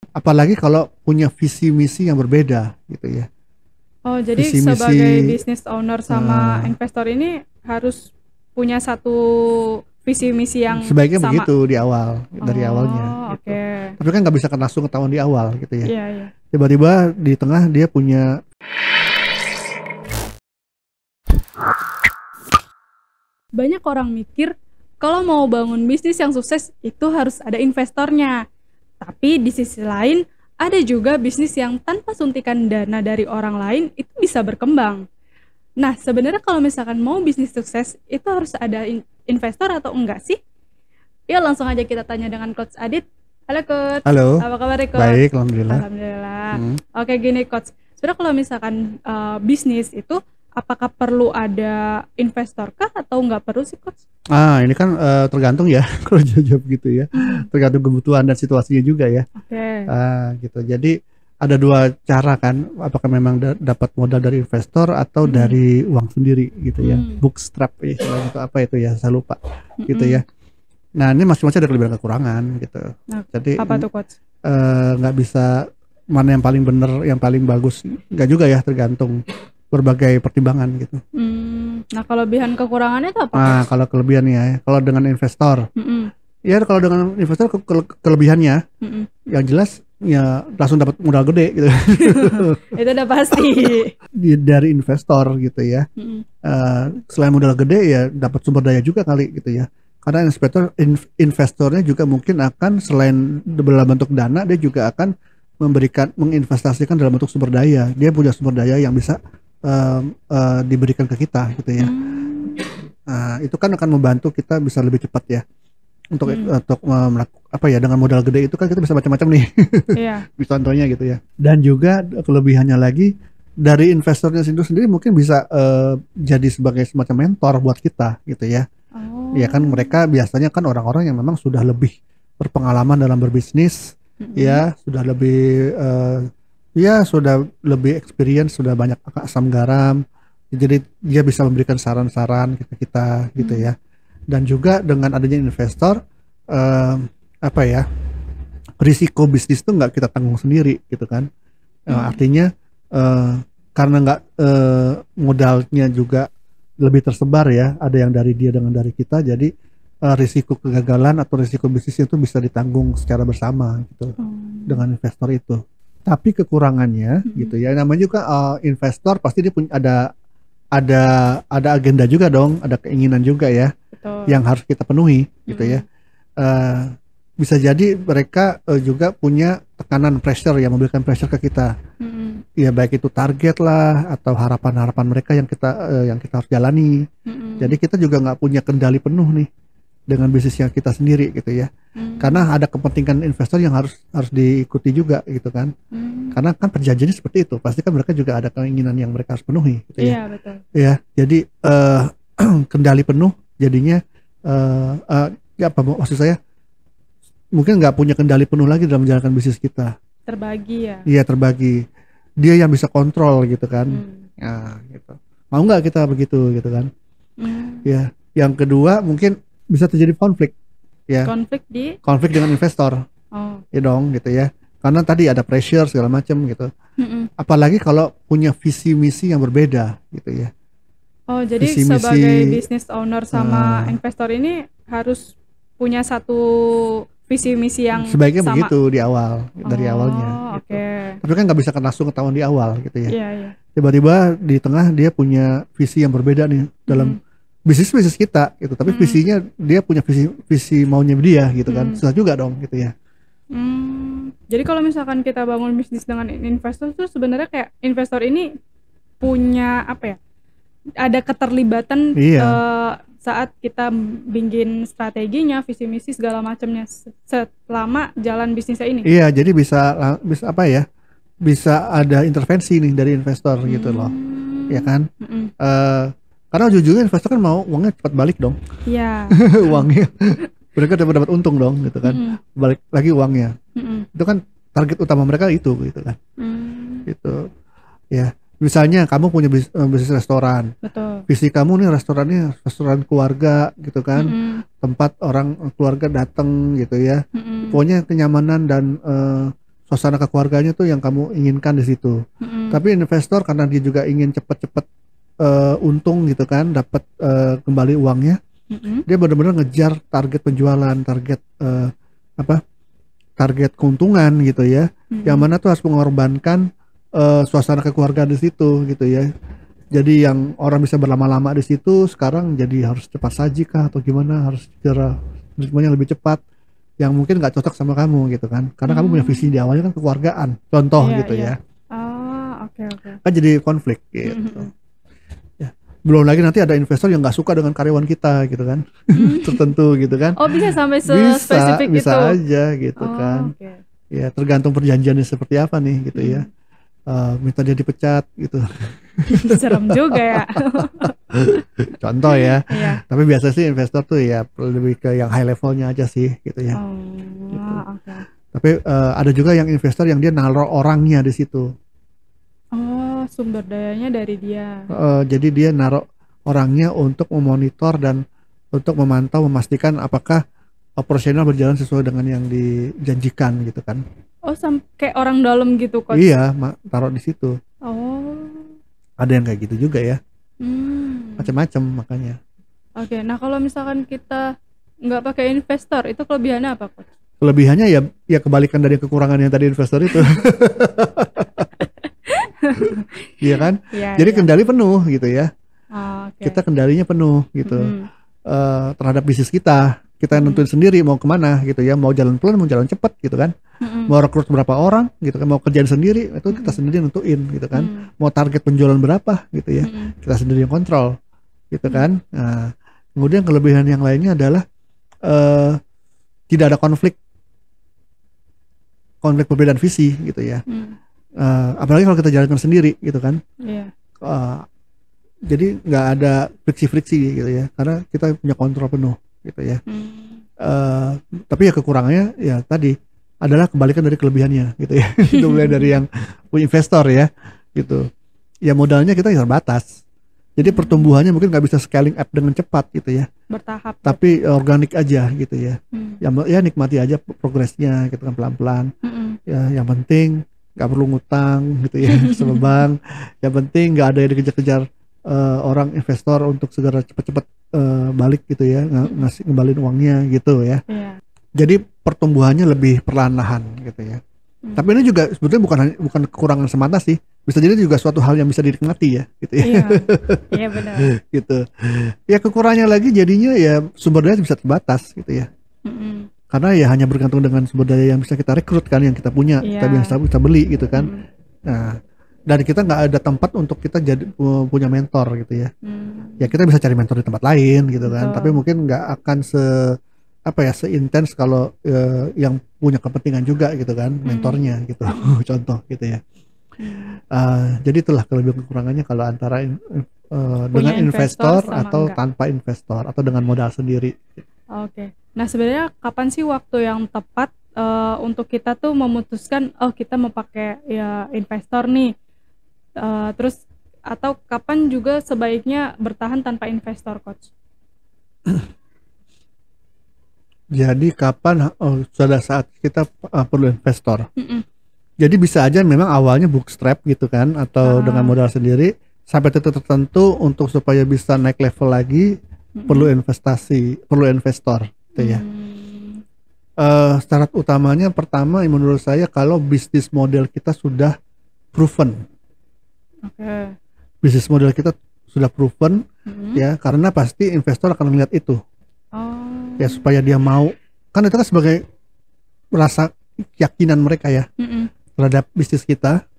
Apalagi kalau punya visi misi yang berbeda gitu ya. Oh, jadi Visi sebagai misi business owner sama eh, investor ini harus punya satu visi misi yang sebaiknya sama? begitu di awal, dari awalnya Oh, gitu. oke. Tapi kan nggak bisa kan langsung ketahuan di awal gitu ya. Iya, iya. Tiba-tiba di tengah dia punya. Banyak orang mikir kalau mau bangun bisnis yang sukses itu harus ada investornya. Tapi di sisi lain, ada juga bisnis yang tanpa suntikan dana dari orang lain itu bisa berkembang. Nah, sebenarnya kalau misalkan mau bisnis sukses, itu harus ada investor atau enggak sih? Yuk langsung aja kita tanya dengan Coach Adit. Halo Coach, Halo, apa kabar Coach? baik, alhamdulillah. Alhamdulillah. Hmm. Oke gini Coach, sebenarnya kalau misalkan bisnis itu apakah perlu ada investor kah atau nggak perlu sih Coach? Ini kan tergantung ya kalau jawab gitu ya. Hmm, Tergantung kebutuhan dan situasinya juga ya. oke. Gitu. Jadi ada dua cara kan, apakah memang dapat modal dari investor atau Mm-mm. dari uang sendiri gitu ya. Hmm. Bootstrap ya, istilahnya itu apa itu ya, saya lupa gitu Mm-mm. ya. Nah, ini masing-masing ada kelebihan kekurangan gitu. Nah, Jadi apa tuh Coach? nggak bisa mana yang paling benar, yang paling bagus, nggak juga ya, tergantung berbagai pertimbangan gitu. Nah kelebihan kekurangannya itu apa Nah, Coach? kalau kelebihannya ya, kalau dengan investor, Mm-mm. ya kalau dengan investor kelebihannya Mm-mm. yang jelas ya langsung dapat modal gede gitu. Itu udah pasti. Dari investor gitu ya. Mm-mm. Selain modal gede ya dapat sumber daya juga kali gitu ya. Karena investornya juga mungkin akan selain dalam bentuk dana, dia juga akan menginvestasikan dalam bentuk sumber daya. Dia punya sumber daya yang bisa diberikan ke kita gitu ya. Hmm. Itu kan akan membantu kita bisa lebih cepat ya untuk Hmm. melakukan apa ya, dengan modal gede itu kan kita bisa macam-macam nih. Iya. Contohnya gitu ya. Dan juga kelebihannya lagi dari investornya sendiri mungkin bisa jadi sebagai semacam mentor buat kita gitu ya. Ya kan Oh. mereka biasanya kan orang-orang yang memang sudah lebih berpengalaman dalam berbisnis Mm-mm. ya, sudah lebih ya sudah lebih experience, sudah banyak asam garam. Jadi dia bisa memberikan saran-saran ke kita gitu Hmm. ya. Dan juga dengan adanya investor eh, apa ya, risiko bisnis itu nggak kita tanggung sendiri gitu kan. Hmm. Artinya eh, karena nggak modalnya juga lebih tersebar ya, ada yang dari dia dengan dari kita, jadi risiko kegagalan atau risiko bisnis itu bisa ditanggung secara bersama gitu Oh. dengan investor itu. Tapi kekurangannya Mm-mm. gitu ya, namanya juga investor pasti dia punya ada ada agenda juga dong, ada keinginan juga ya Betul. yang harus kita penuhi gitu ya. Mm-mm. Eh, Bisa jadi mereka juga punya tekanan pressure yang memberikan pressure ke kita. Mm-mm. Ya baik itu target lah atau harapan-harapan mereka yang kita harus jalani. Jadi Mm-mm. kita juga nggak punya kendali penuh nih dengan bisnis yang kita sendiri gitu ya. Mm. Karena ada kepentingan investor yang harus harus diikuti juga gitu kan. Mm. Karena kan perjanjiannya seperti itu. Pasti kan mereka juga ada keinginan yang mereka harus penuhi gitu ya. Iya betul. Ya, jadi kendali penuh jadinya ya apa maksud saya, mungkin nggak punya kendali penuh lagi dalam menjalankan bisnis kita. Terbagi ya. Iya, terbagi. Dia yang bisa kontrol gitu kan. Mm. Ya, gitu. Mau nggak kita begitu gitu kan? Mm. Ya. Yang kedua mungkin bisa terjadi konflik. Ya, Konflik di. konflik dengan investor. Oh. Ya dong, gitu ya. Karena tadi ada pressure segala macam gitu. Mm-mm. Apalagi kalau punya visi misi yang berbeda gitu ya. Oh jadi Visi misi sebagai business owner sama eh, investor ini harus punya satu visi misi yang sebaiknya sama. begitu di awal, dari awalnya Oh gitu. oke. Tapi kan nggak bisa kan langsung ketahuan di awal gitu ya. Iya iya. Tiba-tiba di tengah dia punya visi yang berbeda nih dalam Mm-mm. bisnis kita gitu, tapi Mm-mm. visinya dia punya visi visi maunya dia gitu kan, Mm-mm. susah juga dong gitu ya. Jadi kalau misalkan kita bangun bisnis dengan investor tuh sebenarnya kayak investor ini punya apa ya? Ada keterlibatan Iya, saat kita bikin strateginya, visi misi segala macamnya selama jalan bisnisnya ini. iya, jadi bisa apa ya, bisa ada intervensi nih dari investor gitu loh ya Hmm. kan. Mm-mm. Karena ujung-ujungnya investor kan mau uangnya cepat balik dong. Iya. Uangnya mereka dapat untung dong gitu kan, Mm-mm. balik lagi uangnya. Mm-mm. Itu kan target utama mereka itu gitu kan. Mm. Gitu ya, misalnya kamu punya bisnis restoran, Betul. visi kamu nih restorannya restoran keluarga gitu kan, Mm-mm. tempat orang keluarga datang gitu ya, Mm-mm. pokoknya kenyamanan dan suasana keluarganya tuh yang kamu inginkan di situ. Tapi investor karena dia juga ingin cepet-cepet untung gitu kan, dapat kembali uangnya, dia benar-benar ngejar target penjualan, target target keuntungan gitu ya, yang mana tuh harus mengorbankan suasana kekeluargaan di situ gitu ya. Jadi yang orang bisa berlama-lama di situ sekarang jadi harus cepat saji kah atau gimana, harus cara ritmenya lebih cepat, yang mungkin nggak cocok sama kamu gitu kan, karena kamu punya visi di awalnya kan kekeluargaan, contoh gitu ya. Oke. Kan jadi konflik gitu. Ya. Belum lagi nanti ada investor yang nggak suka dengan karyawan kita gitu kan, tertentu gitu kan. Oh, bisa sampai spesifik bisa itu. aja gitu kan. Ya tergantung perjanjiannya seperti apa nih gitu ya. Minta dia dipecat gitu. Serem juga ya. Contoh ya. Iya. Tapi biasa sih investor tuh ya lebih ke yang high levelnya aja sih gitu ya. Gitu. Tapi ada juga yang investor yang dia naruh orangnya di situ. Oh, sumber dayanya dari dia. Jadi dia naruh orangnya untuk memonitor dan untuk memantau, memastikan apakah operasional berjalan sesuai dengan yang dijanjikan gitu kan. Oh, kayak orang dalam gitu, Coach? Iya, taruh di situ. Oh. Ada yang kayak gitu juga ya. Macam-macam makanya. Oke, nah kalau misalkan kita nggak pakai investor, itu kelebihannya apa, Coach? Kelebihannya ya kebalikan dari kekurangan yang tadi investor itu. Iya kan? Jadi kendali penuh gitu ya. Kita kendalinya penuh gitu. Terhadap bisnis kita nentuin sendiri mau kemana gitu ya, mau jalan pelan mau jalan cepat gitu kan, mau rekrut berapa orang gitu kan, mau kerjaan sendiri itu kita sendiri nentuin gitu kan, mau target penjualan berapa gitu ya, kita sendiri yang kontrol gitu kan. Nah, kemudian kelebihan yang lainnya adalah tidak ada konflik perbedaan visi gitu ya. Apalagi kalau kita jalankan sendiri gitu kan. Jadi nggak ada friksi-friksi gitu ya, karena kita punya kontrol penuh gitu ya. Tapi ya kekurangannya ya tadi adalah kebalikan dari kelebihannya gitu ya. Itu mulai dari yang punya investor ya gitu. Ya modalnya kita terbatas. Jadi pertumbuhannya mungkin nggak bisa scaling up dengan cepat gitu ya. Bertahap. Tapi organik aja gitu ya. Ya nikmati aja progresnya gitu kan, pelan-pelan. Ya yang penting nggak perlu ngutang gitu ya sama bank. Yang penting nggak ada yang dikejar-kejar orang investor untuk segera cepat-cepat balik gitu ya, ngembalin uangnya gitu ya. Jadi pertumbuhannya lebih perlahan-lahan gitu ya. Tapi ini juga sebetulnya bukan kekurangan semata sih, bisa jadi juga suatu hal yang bisa dinikmati ya gitu ya. Iya benar. Gitu. Ya kekurangannya lagi jadinya ya sumber daya bisa terbatas gitu ya. Karena ya hanya bergantung dengan sumber daya yang bisa kita rekrut kan, yang kita punya, kita bisa beli gitu kan. Nah, dan kita nggak ada tempat untuk kita jadi punya mentor gitu ya. Ya kita bisa cari mentor di tempat lain gitu kan. Tapi mungkin nggak akan seintens kalau yang punya kepentingan juga gitu kan, mentornya gitu. Contoh gitu ya. Jadi itulah kelebihan kekurangannya kalau antara dengan investor atau tanpa investor atau dengan modal sendiri. Oke. Nah sebenarnya kapan sih waktu yang tepat untuk kita tuh memutuskan kita mau pakai ya investor nih? Terus atau kapan juga sebaiknya bertahan tanpa investor, Coach? Jadi kapan pada saat kita perlu investor? Jadi bisa aja memang awalnya bootstrap gitu kan, atau dengan modal sendiri sampai titik tertentu untuk supaya bisa naik level lagi perlu investor gitu ya. Syarat utamanya pertama menurut saya kalau bisnis model kita sudah proven. Bisnis model kita sudah proven ya, karena pasti investor akan melihat itu. Ya supaya dia mau, kan itu kan sebagai rasa keyakinan mereka ya terhadap bisnis kita.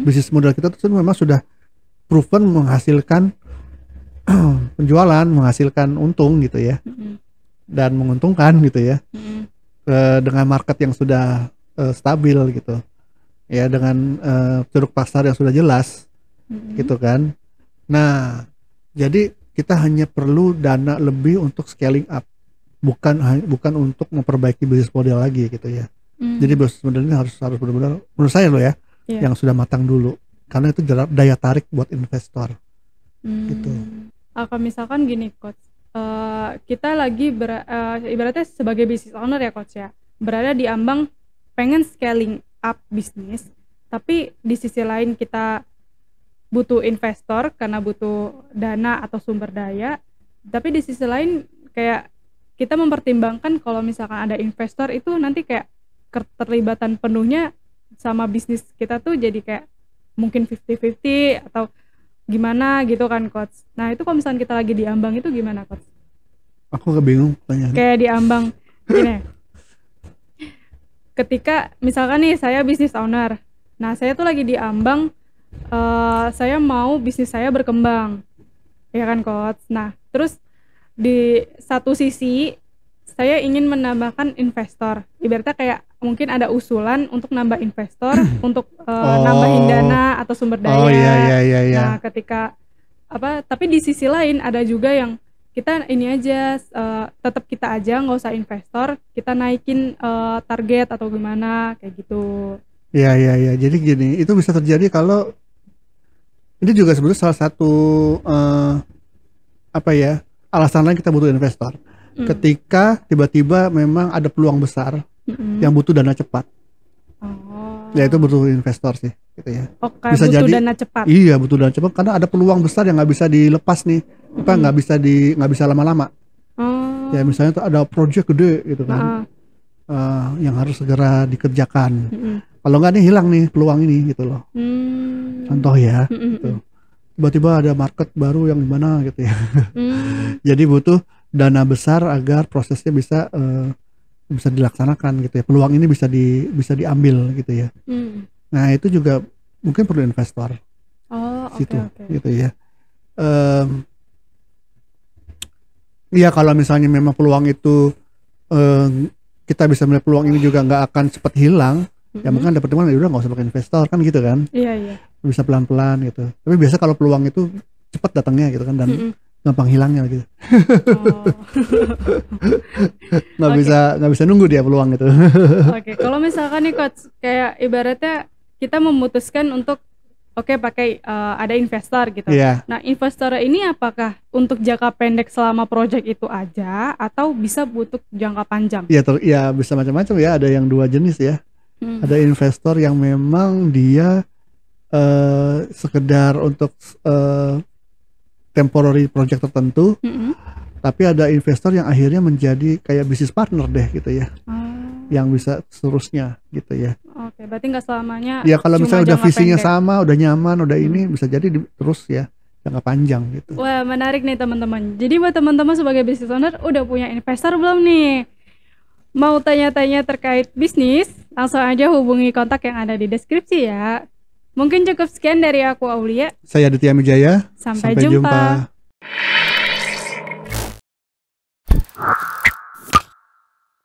Bisnis model kita itu memang sudah proven menghasilkan penjualan, menghasilkan untung gitu ya, dan menguntungkan gitu ya, dengan market yang sudah stabil gitu ya, dengan ceruk pasar yang sudah jelas gitu kan. Nah jadi kita hanya perlu dana lebih untuk scaling up, bukan untuk memperbaiki bisnis model lagi gitu ya. Jadi bisnis model ini harus benar-benar menurut saya loh ya, yang sudah matang dulu, karena itu daya tarik buat investor gitu. Kalau misalkan gini, Coach, kita lagi ibaratnya sebagai business owner ya, Coach ya, berada di ambang pengen scaling up bisnis, tapi di sisi lain kita butuh investor karena butuh dana atau sumber daya, tapi di sisi lain kayak kita mempertimbangkan kalau misalkan ada investor itu nanti kayak keterlibatan penuhnya sama bisnis kita tuh jadi kayak mungkin 50-50 atau gimana gitu kan Coach. Nah itu kalau misalkan kita lagi diambang itu gimana Coach? Aku bingung tanya. Kayak diambang gini, ketika misalkan nih saya bisnis owner, nah saya tuh lagi diambang, saya mau bisnis saya berkembang, ya kan Coach. Nah terus di satu sisi saya ingin menambahkan investor, ibaratnya kayak mungkin ada usulan untuk nambah investor untuk nambahin dana atau sumber daya. Oh iya. Nah ketika tapi di sisi lain ada juga yang kita ini aja tetap kita aja nggak usah investor, kita naikin target atau gimana kayak gitu. Iya. Jadi gini, itu bisa terjadi kalau ini juga sebetulnya salah satu alasan lain kita butuh investor. Ketika tiba-tiba memang ada peluang besar yang butuh dana cepat. Ya itu butuh investor sih, gitu ya. Bisa butuh jadi dana cepat. Iya, butuh dana cepat karena ada peluang besar yang nggak bisa dilepas nih. Nggak bisa lama-lama. Ya misalnya tuh ada project gede gitu kan. Yang harus segera dikerjakan. Kalau nggak nih hilang nih peluang ini gitu loh. Contoh ya. Gitu. Tiba-tiba ada market baru yang gimana gitu ya. Jadi butuh dana besar agar prosesnya bisa dilaksanakan gitu ya. Peluang ini bisa diambil gitu ya. Nah itu juga mungkin perlu investor. Okay. Gitu ya. Ya kalau misalnya memang peluang itu kita bisa melihat peluang ini juga nggak akan cepat hilang. Ya mungkin ada pertimbangan udah nggak usah pakai investor kan gitu kan. Iya. Bisa pelan-pelan gitu. Tapi biasa kalau peluang itu cepat datangnya gitu kan dan gampang hilangnya gitu. Nggak bisa nunggu dia peluang itu. Oke, kalau misalkan nih Coach kayak ibaratnya kita memutuskan untuk pakai ada investor gitu. Yeah. Nah investor ini apakah untuk jangka pendek selama project itu aja atau bisa butuh jangka panjang? Ya bisa macam-macam ya. Ada yang dua jenis ya. Ada investor yang memang dia sekedar untuk temporary project tertentu, tapi ada investor yang akhirnya menjadi kayak bisnis partner deh gitu ya, yang bisa seterusnya gitu ya. Oke, berarti nggak selamanya. Ya kalau misalnya udah visinya pendek. sama, udah nyaman, udah ini bisa jadi terus ya jangka panjang gitu. Wah menarik nih teman-teman. Jadi buat teman-teman sebagai business owner udah punya investor belum nih? Mau tanya-tanya terkait bisnis, langsung aja hubungi kontak yang ada di deskripsi ya. Mungkin cukup sekian dari aku Aulia. Saya Aditya Mijaya. Sampai jumpa.